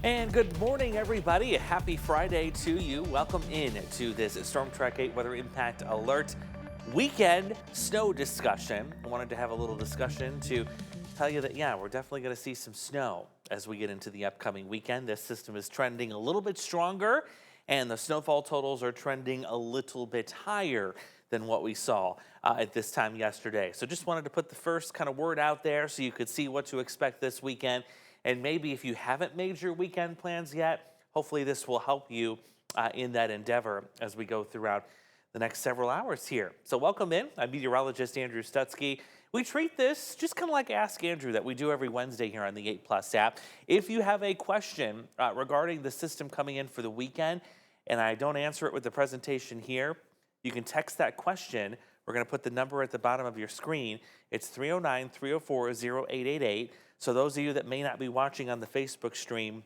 And good morning, everybody. A happy Friday to you. Welcome in to this Storm Track 8 Weather Impact Alert weekend snow discussion. I wanted to have a little discussion to tell you that, yeah, we're definitely going to see some snow as we get into the upcoming weekend. This system is trending a little bit stronger, and the snowfall totals are trending a little bit higher than what we saw at this time yesterday. So just wanted to put the first kind of word out there so you could see what to expect this weekend. And maybe if you haven't made your weekend plans yet, hopefully this will help you in that endeavor as we go throughout the next several hours here. So welcome in. I'm meteorologist Andrew Stutzky. We treat this just kind of like Ask Andrew that we do every Wednesday here on the 8 Plus app. If you have a question regarding the system coming in for the weekend, and I don't answer it with the presentation here, you can text that question. We're going to put the number at the bottom of your screen. It's 309-304-0888. So those of you that may not be watching on the Facebook stream,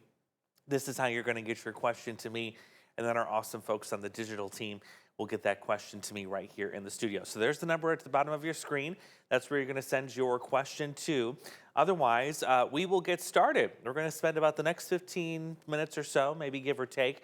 this is how you're going to get your question to me. And then our awesome folks on the digital team will get that question to me right here in the studio. So there's the number at the bottom of your screen. That's where you're going to send your question to. Otherwise, we will get started. We're going to spend about the next 15 minutes or so, maybe give or take,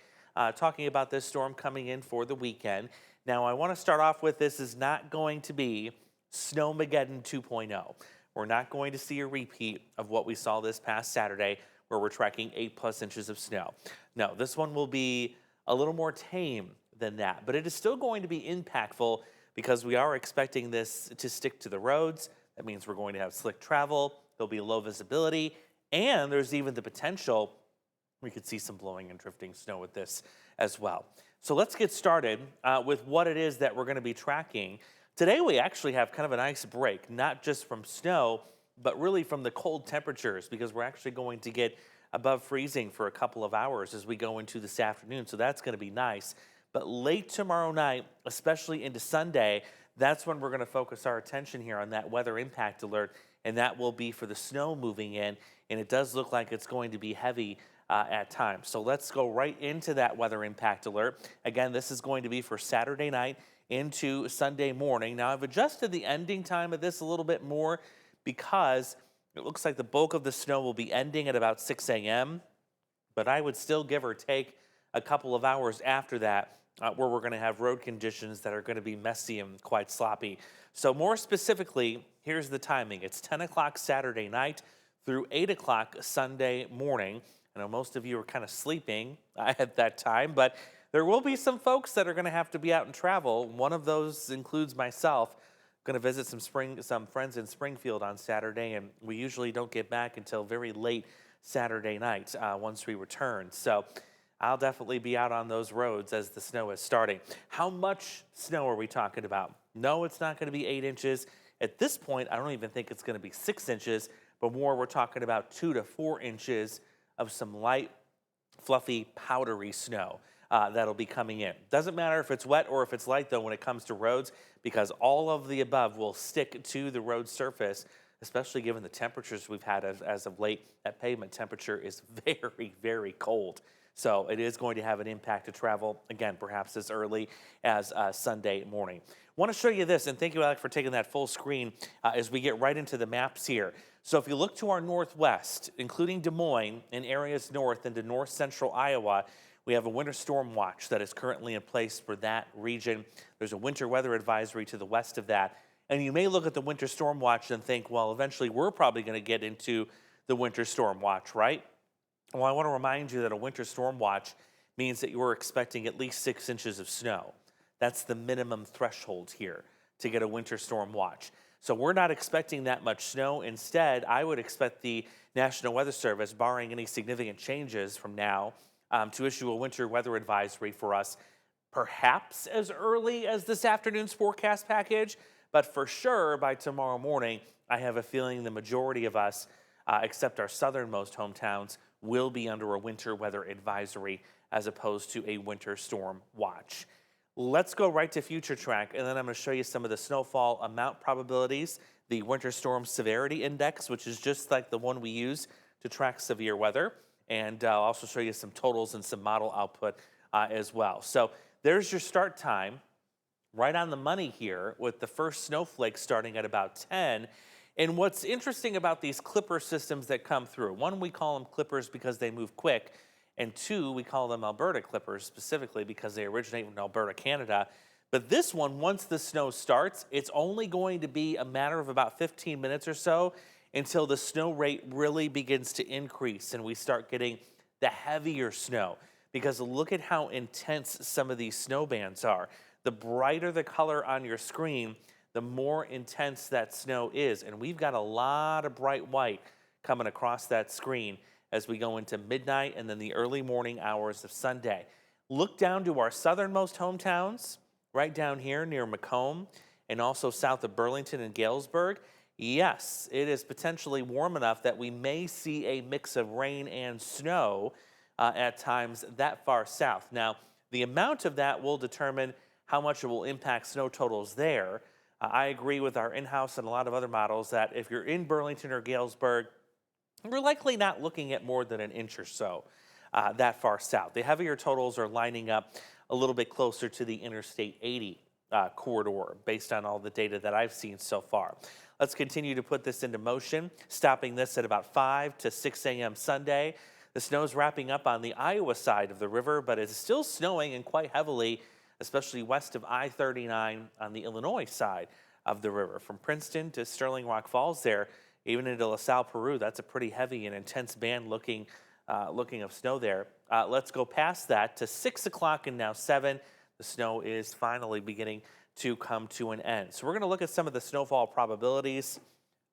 talking about this storm coming in for the weekend. Now, I want to start off with this is not going to be Snowmageddon 2.0. We're not going to see a repeat of what we saw this past Saturday where we're tracking 8+ inches of snow. No, this one will be a little more tame than that, but it is still going to be impactful because we are expecting this to stick to the roads. That means we're going to have slick travel, there'll be low visibility, and there's even the potential we could see some blowing and drifting snow with this as well. So let's get started with what it is that we're going to be tracking. Today we actually have kind of a nice break, not just from snow, but really from the cold temperatures, because we're actually going to get above freezing for a couple of hours as we go into this afternoon. So that's going to be nice. But late tomorrow night, especially into Sunday, that's when we're going to focus our attention here on that weather impact alert, and that will be for the snow moving in, and it does look like it's going to be heavy at times. So let's go right into that weather impact alert. Again, this is going to be for Saturday night into Sunday morning. Now, I've adjusted the ending time of this a little bit more because it looks like the bulk of the snow will be ending at about 6 a.m., but I would still give or take a couple of hours after that where we're going to have road conditions that are going to be messy and quite sloppy. So more specifically, here's the timing. It's 10 o'clock Saturday night through 8 o'clock Sunday morning. I know most of you are kind of sleeping at that time, but there will be some folks that are going to have to be out and travel. One of those includes myself. I'm going to visit some friends in Springfield on Saturday, and we usually don't get back until very late Saturday night once we return. So I'll definitely be out on those roads as the snow is starting. How much snow are we talking about? No, it's not going to be 8 inches. At this point, I don't even think it's going to be 6 inches, but more we're talking about 2 to 4 inches of some light, fluffy, powdery snow that'll be coming in. Doesn't matter if it's wet or if it's light, though, when it comes to roads, because all of the above will stick to the road surface, especially given the temperatures we've had as of late. That pavement temperature is very, very cold. So it is going to have an impact to travel, again, perhaps as early as Sunday morning. Want to show you this, and thank you, Alec, for taking that full screen as we get right into the maps here. So if you look to our northwest, including Des Moines and areas north into north central Iowa, we have a winter storm watch that is currently in place for that region. There's a winter weather advisory to the west of that. And you may look at the winter storm watch and think, well, eventually we're probably going to get into the winter storm watch, right? Well, I want to remind you that a winter storm watch means that you're expecting at least 6 inches of snow. That's the minimum threshold here to get a winter storm watch. So we're not expecting that much snow. Instead, I would expect the National Weather Service, barring any significant changes from now, to issue a winter weather advisory for us, perhaps as early as this afternoon's forecast package, but for sure by tomorrow morning, I have a feeling the majority of us, except our southernmost hometowns, will be under a winter weather advisory as opposed to a winter storm watch. Let's go right to Future Track, and then I'm going to show you some of the snowfall amount probabilities, the Winter Storm Severity Index, which is just like the one we use to track severe weather, and I'll also show you some totals and some model output as well. So there's your start time, right on the money here with the first snowflake starting at about 10. And what's interesting about these clipper systems that come through, one, we call them clippers because they move quick, and two, we call them Alberta clippers specifically because they originate from Alberta, Canada. But this one, once the snow starts, it's only going to be a matter of about 15 minutes or so until the snow rate really begins to increase and we start getting the heavier snow. Because look at how intense some of these snow bands are. The brighter the color on your screen, the more intense that snow is. And we've got a lot of bright white coming across that screen as we go into midnight and then the early morning hours of Sunday. Look down to our southernmost hometowns, right down here near Macomb and also south of Burlington and Galesburg. Yes, it is potentially warm enough that we may see a mix of rain and snow at times that far south. Now, the amount of that will determine how much it will impact snow totals there. I agree with our in-house and a lot of other models that if you're in Burlington or Galesburg, we're likely not looking at more than an inch or so that far south. The heavier totals are lining up a little bit closer to the Interstate 80 corridor based on all the data that I've seen so far. Let's continue to put this into motion, stopping this at about 5 to 6 a.m. Sunday. The snow's wrapping up on the Iowa side of the river, but it's still snowing and quite heavily, especially west of I-39 on the Illinois side of the river. From Princeton to Sterling Rock Falls there, even into LaSalle, Peru, that's a pretty heavy and intense band looking of snow there. Let's go past that to 6 o'clock and now 7. The snow is finally beginning to come to an end. So we're going to look at some of the snowfall probabilities.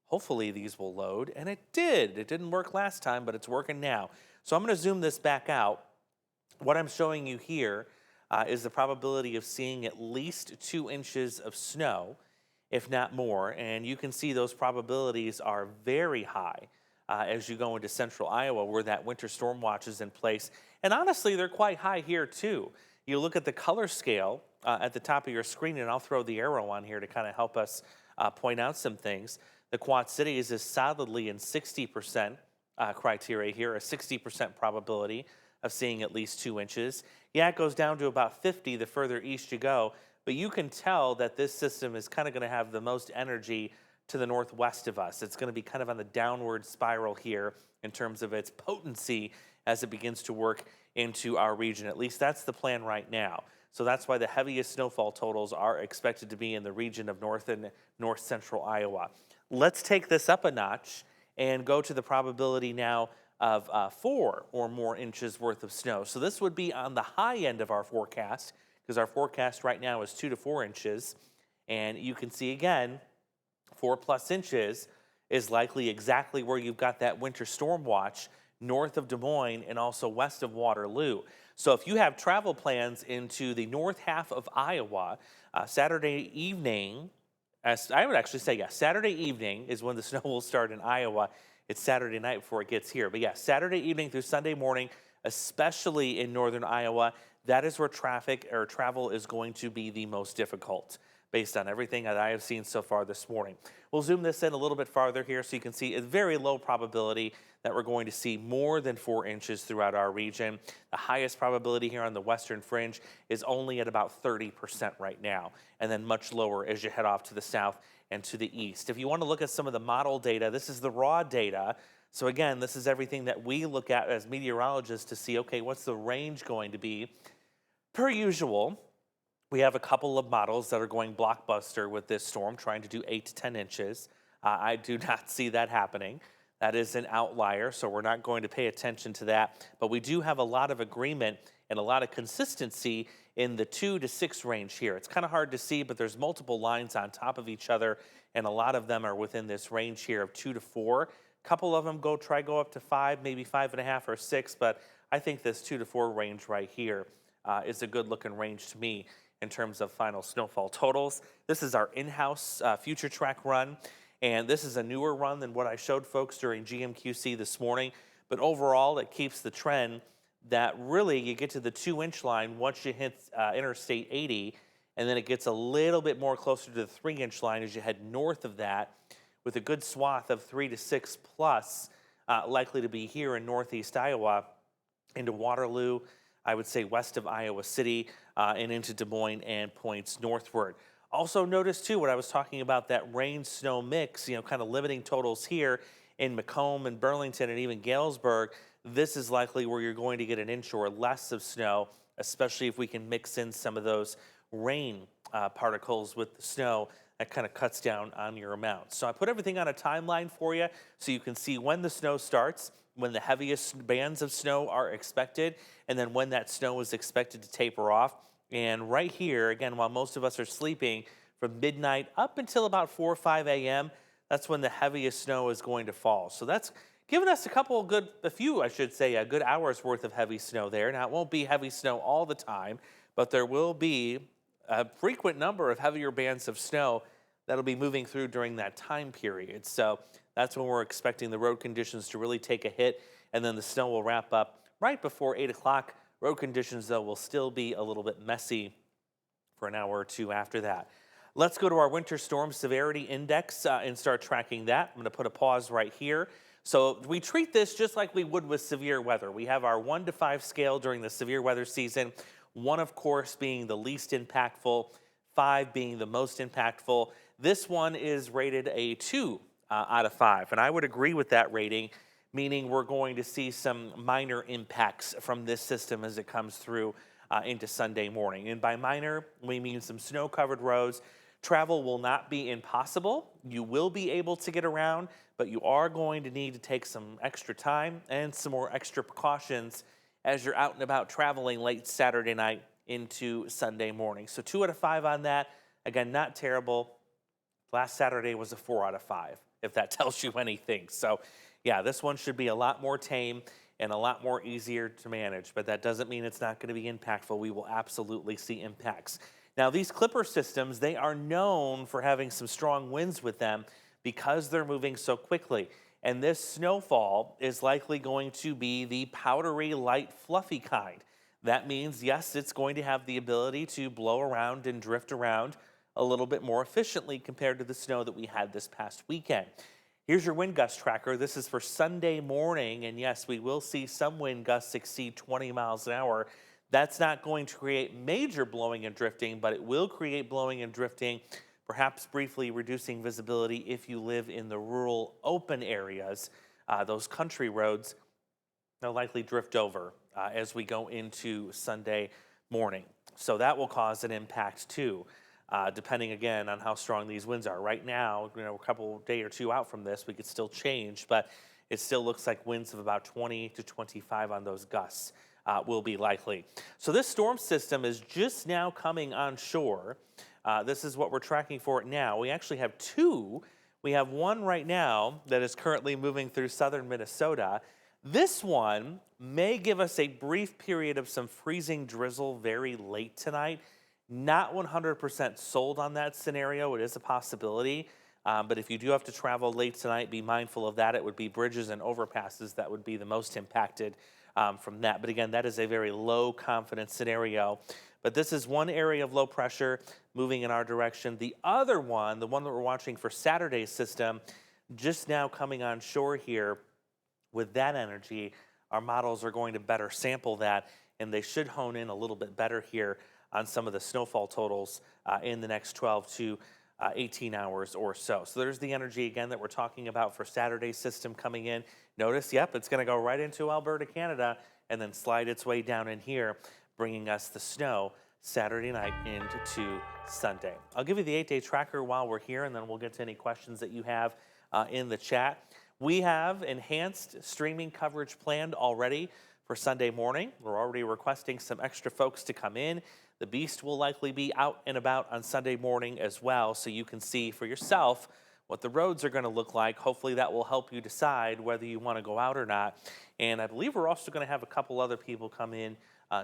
Hopefully these will load, and it did. It didn't work last time, but it's working now. So I'm going to zoom this back out. What I'm showing you here is the probability of seeing at least 2 inches of snow, if not more. And you can see those probabilities are very high as you go into central Iowa where that winter storm watch is in place. And honestly, they're quite high here too. You look at the color scale at the top of your screen, and I'll throw the arrow on here to kind of help us point out some things. The Quad Cities is solidly in 60% criteria here, a 60% probability of seeing at least 2 inches. Yeah, it goes down to about 50 the further east you go, but you can tell that this system is kind of going to have the most energy to the northwest of us. It's going to be kind of on the downward spiral here in terms of its potency as it begins to work into our region. At least that's the plan right now. So that's why the heaviest snowfall totals are expected to be in the region of north and north central Iowa. Let's take this up a notch and go to the probability now of 4 or more inches worth of snow. So this would be on the high end of our forecast because our forecast right now is 2 to 4 inches. And you can see again, 4+ inches is likely exactly where you've got that winter storm watch north of Des Moines and also west of Waterloo. So if you have travel plans into the north half of Iowa, Saturday evening, as I would actually say, Saturday evening is when the snow will start in Iowa. It's Saturday night before it gets here. But yeah, Saturday evening through Sunday morning, especially in northern Iowa, that is where traffic or travel is going to be the most difficult based on everything that I have seen so far this morning. We'll zoom this in a little bit farther here so you can see a very low probability that we're going to see more than 4 inches throughout our region. The highest probability here on the western fringe is only at about 30% right now, and then much lower as you head off to the south and to the east. If you want to look at some of the model data, this is the raw data. So again, this is everything that we look at as meteorologists to see, okay, what's the range going to be? Per usual, we have a couple of models that are going blockbuster with this storm, trying to do 8 to 10 inches. I do not see that happening. That is an outlier, so we're not going to pay attention to that. But we do have a lot of agreement and a lot of consistency in the 2 to 6 range here. It's kind of hard to see, but there's multiple lines on top of each other, and a lot of them are within this range here of 2 to 4. A couple of them go up to 5, maybe 5.5 or 6, but I think this 2 to 4 range right here is a good looking range to me in terms of final snowfall totals. This is our in-house future track run, and this is a newer run than what I showed folks during GMQC this morning, but overall it keeps the trend that really you get to the 2-inch line once you hit Interstate 80, and then it gets a little bit more closer to the 3-inch line as you head north of that, with a good swath of 3 to 6 plus likely to be here in northeast Iowa into Waterloo, I would say west of Iowa City, and into Des Moines and points northward. Also notice too what I was talking about, that rain snow mix, kind of limiting totals here in Macomb and Burlington and even Galesburg. This is likely where you're going to get an inch or less of snow, especially if we can mix in some of those rain particles with the snow. That kind of cuts down on your amount. So I put everything on a timeline for you so you can see when the snow starts, when the heaviest bands of snow are expected, and then when that snow is expected to taper off. And right here, again, while most of us are sleeping, from midnight up until about 4 or 5 a.m., that's when the heaviest snow is going to fall. So that's giving us a few, I should say, a good hour's worth of heavy snow there. Now, it won't be heavy snow all the time, but there will be a frequent number of heavier bands of snow that'll be moving through during that time period. So that's when we're expecting the road conditions to really take a hit, and then the snow will wrap up right before 8 o'clock. Road conditions, though, will still be a little bit messy for an hour or two after that. Let's go to our winter storm severity index and start tracking that. I'm going to put a pause right here. So we treat this just like we would with severe weather. We have our 1 to 5 scale during the severe weather season. 1, of course, being the least impactful, 5 being the most impactful. This one is rated a 2 out of 5, and I would agree with that rating, meaning we're going to see some minor impacts from this system as it comes through into Sunday morning. And by minor, we mean some snow-covered roads. Travel will not be impossible. You will be able to get around, but you are going to need to take some extra time and some more extra precautions as you're out and about traveling late Saturday night into Sunday morning. So 2 out of 5 on that. Again, not terrible. Last Saturday was a 4 out of 5, if that tells you anything. So yeah, this one should be a lot more tame and a lot more easier to manage, but that doesn't mean it's not going to be impactful. We will absolutely see impacts. Now, these Clipper systems, they are known for having some strong winds with them because they're moving so quickly. And this snowfall is likely going to be the powdery, light, fluffy kind. That means, yes, it's going to have the ability to blow around and drift around a little bit more efficiently compared to the snow that we had this past weekend. Here's your wind gust tracker. This is for Sunday morning, and yes, we will see some wind gusts exceed 20 miles an hour. That's not going to create major blowing and drifting, but it will create blowing and drifting, perhaps briefly reducing visibility if you live in the rural open areas. Those country roads, they'll likely drift over as we go into Sunday morning. So that will cause an impact too, depending again on how strong these winds are. Right now, a couple day or two out from this, we could still change, but it still looks like winds of about 20 to 25 on those gusts will be likely. So this storm system is just now coming on shore. This is what we're tracking for it now. We actually have 2. We have one right now that is currently moving through southern Minnesota. This one may give us a brief period of some freezing drizzle very late tonight. Not 100% sold on that scenario. It is a possibility. But if you do have to travel late tonight, be mindful of that. It would be bridges and overpasses that would be the most impacted from that. But again, that is a very low confidence scenario. But this is one area of low pressure moving in our direction. The other one, the one that we're watching for Saturday's system, just now coming on shore here with that energy, our models are going to better sample that, and they should hone in a little bit better here on some of the snowfall totals in the next 12 to 18 hours or so. So there's the energy again that we're talking about for Saturday's system coming in. Notice, yep, it's going to go right into Alberta, Canada, and then slide its way down in here, bringing us the snow Saturday night into Sunday. I'll give you the 8-day tracker while we're here, and then we'll get to any questions that you have in the chat. We have enhanced streaming coverage planned already for Sunday morning. We're already requesting some extra folks to come in. The Beast will likely be out and about on Sunday morning as well, so you can see for yourself what the roads are going to look like. Hopefully that will help you decide whether you want to go out or not. And I believe we're also going to have a couple other people come in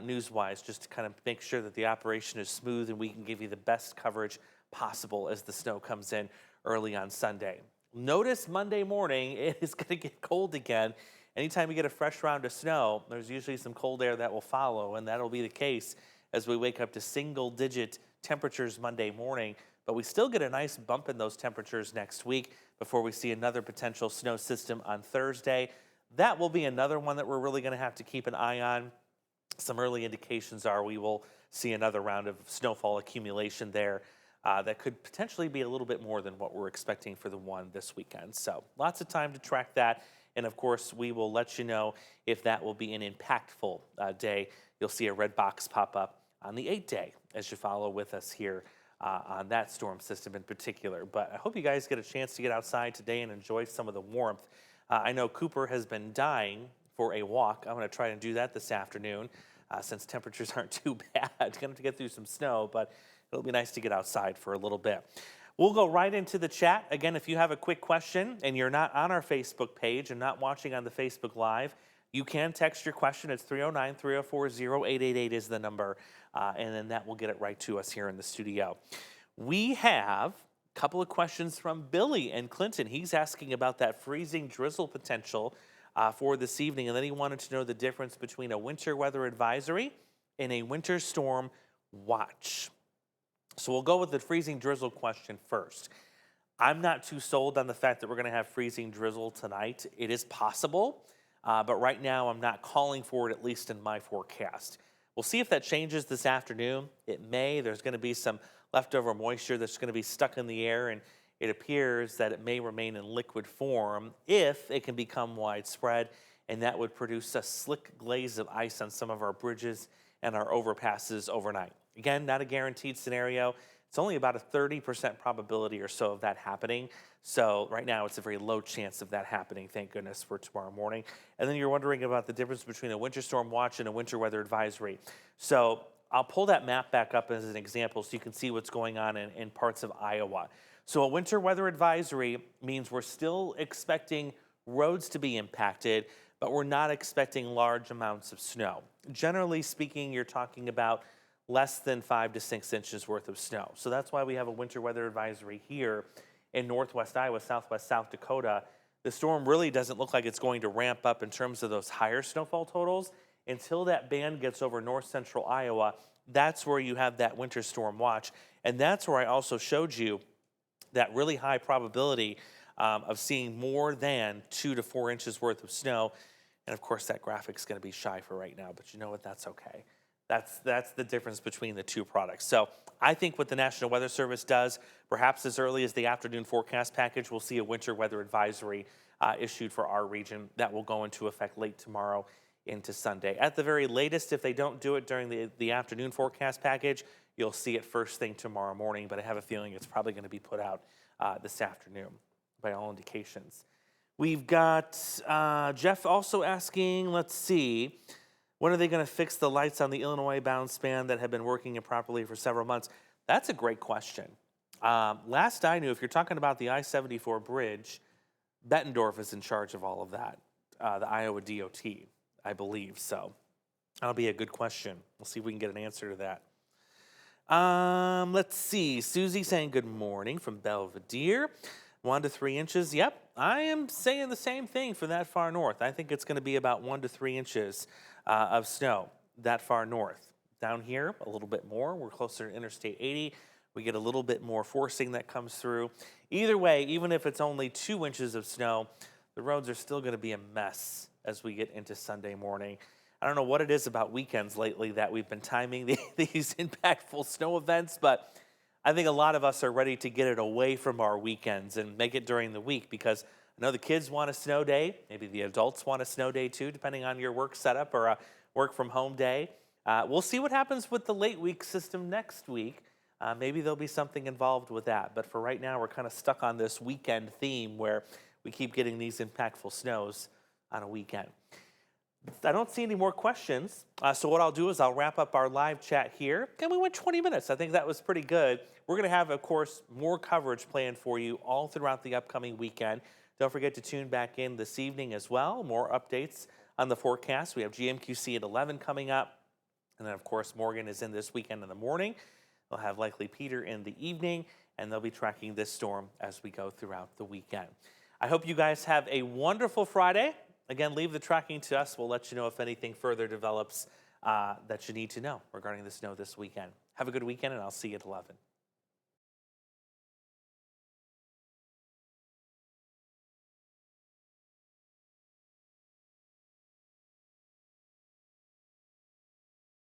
news-wise just to kind of make sure that the operation is smooth and we can give you the best coverage possible as the snow comes in early on Sunday. Notice Monday morning, it is going to get cold again. Anytime you get a fresh round of snow, there's usually some cold air that will follow, and that'll be the case as we wake up to single-digit temperatures Monday morning. But we still get a nice bump in those temperatures next week before we see another potential snow system on Thursday. That will be another one that we're really going to have to keep an eye on. Some early indications are we will see another round of snowfall accumulation there that could potentially be a little bit more than what we're expecting for the one this weekend. So lots of time to track that. And of course, we will let you know if that will be an impactful day. You'll see a red box pop up on the 8-day as you follow with us here on that storm system in particular. But I hope you guys get a chance to get outside today and enjoy some of the warmth. I know Cooper has been dying for a walk. I'm going to try and do that this afternoon since temperatures aren't too bad. Going to have to get through some snow, but it'll be nice to get outside for a little bit. We'll go right into the chat. Again, if you have a quick question and you're not on our Facebook page and not watching on the Facebook Live, you can text your question. It's 309-304-0888 is the number, and then that will get it right to us here in the studio. We have a couple of questions from Billy and Clinton. He's asking about that freezing drizzle potential for this evening, and then he wanted to know the difference between a winter weather advisory and a winter storm watch. So we'll go with the freezing drizzle question first. I'm not too sold on the fact that we're going to have freezing drizzle tonight. It is possible, but right now I'm not calling for it, at least in my forecast. We'll see if that changes this afternoon. It may. There's going to be some leftover moisture that's going to be stuck in the air, and it appears that it may remain in liquid form if it can become widespread, and that would produce a slick glaze of ice on some of our bridges and our overpasses overnight. Again, not a guaranteed scenario. It's only about a 30% probability or so of that happening. So right now it's a very low chance of that happening, thank goodness, for tomorrow morning. And then you're wondering about the difference between a winter storm watch and a winter weather advisory. So I'll pull that map back up as an example so you can see what's going on in parts of Iowa. So a winter weather advisory means we're still expecting roads to be impacted, but we're not expecting large amounts of snow. Generally speaking, you're talking about less than 5 to 6 inches worth of snow. So that's why we have a winter weather advisory here in northwest Iowa, southwest South Dakota. The storm really doesn't look like it's going to ramp up in terms of those higher snowfall totals until that band gets over north central Iowa. That's where you have that winter storm watch. And that's where I also showed you that really high probability of seeing more than 2 to 4 inches worth of snow. And of course, that graphic's going to be shy for right now, but you know what? That's okay. That's the difference between the two products. So I think what the National Weather Service does, perhaps as early as the afternoon forecast package, we'll see a winter weather advisory issued for our region that will go into effect late tomorrow into Sunday. At the very latest, if they don't do it during the afternoon forecast package, you'll see it first thing tomorrow morning, but I have a feeling it's probably going to be put out this afternoon by all indications. We've got Jeff also asking, let's see, when are they going to fix the lights on the Illinois-bound span that have been working improperly for several months? That's a great question. Last I knew, if you're talking about the I-74 bridge, Bettendorf is in charge of all of that, the Iowa DOT, I believe. So that'll be a good question. We'll see if we can get an answer to that. Let's see. Susie saying good morning from Belvedere. 1 to 3 inches. Yep, I am saying the same thing for that far north. I think it's going to be about 1 to 3 inches of snow that far north. Down here, a little bit more. We're closer to Interstate 80. We get a little bit more forcing that comes through. Either way, even if it's only 2 inches of snow, the roads are still going to be a mess as we get into Sunday morning. I don't know what it is about weekends lately that we've been timing these impactful snow events, but I think a lot of us are ready to get it away from our weekends and make it during the week, because I know the kids want a snow day. Maybe the adults want a snow day too, depending on your work setup or a work from home day. We'll see what happens with the late week system next week. Maybe there'll be something involved with that. But for right now, we're kind of stuck on this weekend theme where we keep getting these impactful snows on a weekend. I don't see any more questions. So what I'll do is I'll wrap up our live chat here. And we went 20 minutes. I think that was pretty good. We're going to have, of course, more coverage planned for you all throughout the upcoming weekend. Don't forget to tune back in this evening as well. More updates on the forecast. We have GMQC at 11 coming up. And then, of course, Morgan is in this weekend in the morning. We'll have likely Peter in the evening. And they'll be tracking this storm as we go throughout the weekend. I hope you guys have a wonderful Friday. Again, leave the tracking to us. We'll let you know if anything further develops that you need to know regarding the snow this weekend. Have a good weekend, and I'll see you at 11.